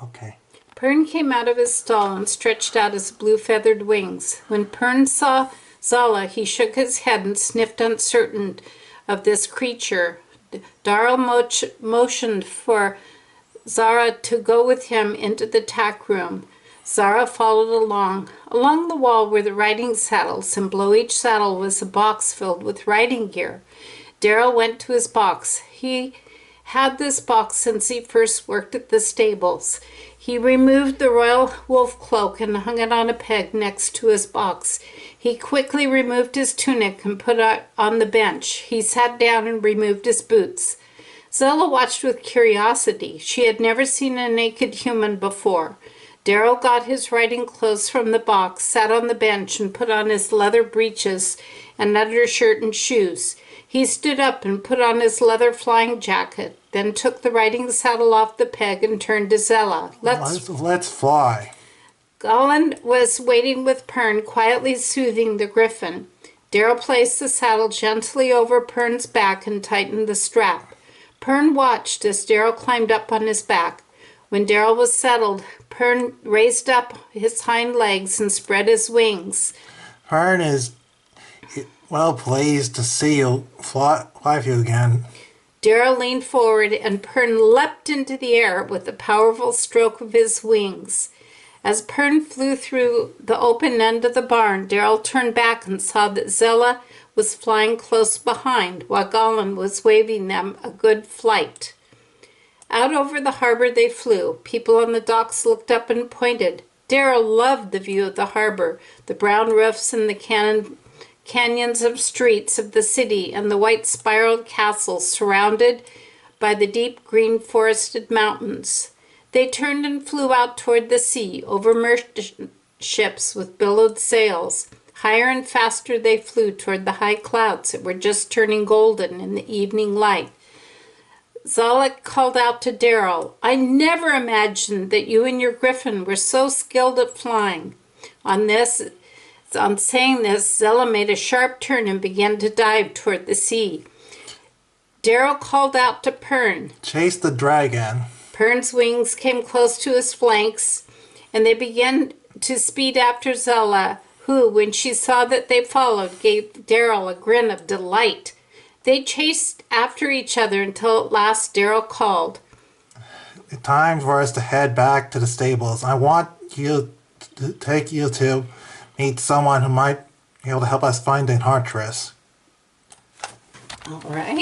Okay. Pern came out of his stall and stretched out his blue-feathered wings. When Pern saw Zala, he shook his head and sniffed uncertain of this creature. Darrell motioned for Zara to go with him into the tack room. Zara followed along. Along the wall were the riding saddles, and below each saddle was a box filled with riding gear. Darrell went to his box. He had this box since he first worked at the stables. He removed the royal wolf cloak and hung it on a peg next to his box. He quickly removed his tunic and put it on the bench. He sat down and removed his boots. Zella watched with curiosity. She had never seen a naked human before. Darrell got his riding clothes from the box, sat on the bench, and put on his leather breeches and undershirt and shoes. He stood up and put on his leather flying jacket, then took the riding saddle off the peg and turned to Zella. Let's fly. Golland was waiting with Pern, quietly soothing the griffin. Darrell placed the saddle gently over Pern's back and tightened the strap. Pern watched as Darrell climbed up on his back. When Darrell was settled, Pern raised up his hind legs and spread his wings. Pern is well pleased to see you fly with you again. Darrell leaned forward and Pern leapt into the air with a powerful stroke of his wings. As Pern flew through the open end of the barn, Darrell turned back and saw that Zella was flying close behind, while Golland was waving them a good flight. Out over the harbor they flew. People on the docks looked up and pointed. Darrell loved the view of the harbor, the brown roofs and the canyons of streets of the city, and the white spiraled castles surrounded by the deep green forested mountains. They turned and flew out toward the sea, over merchant ships with billowed sails. Higher and faster they flew toward the high clouds that were just turning golden in the evening light. Zala called out to Darrell, "I never imagined that you and your griffin were so skilled at flying." On saying this, Zella made a sharp turn and began to dive toward the sea. Darrell called out to Pern, "Chase the dragon." Pern's wings came close to his flanks, and they began to speed after Zella, who, when she saw that they followed, gave Darrell a grin of delight. They chased after each other until at last Darrell called, "It's time for us to head back to the stables. I want you to take you to meet someone who might be able to help us find Enchantress." "All right."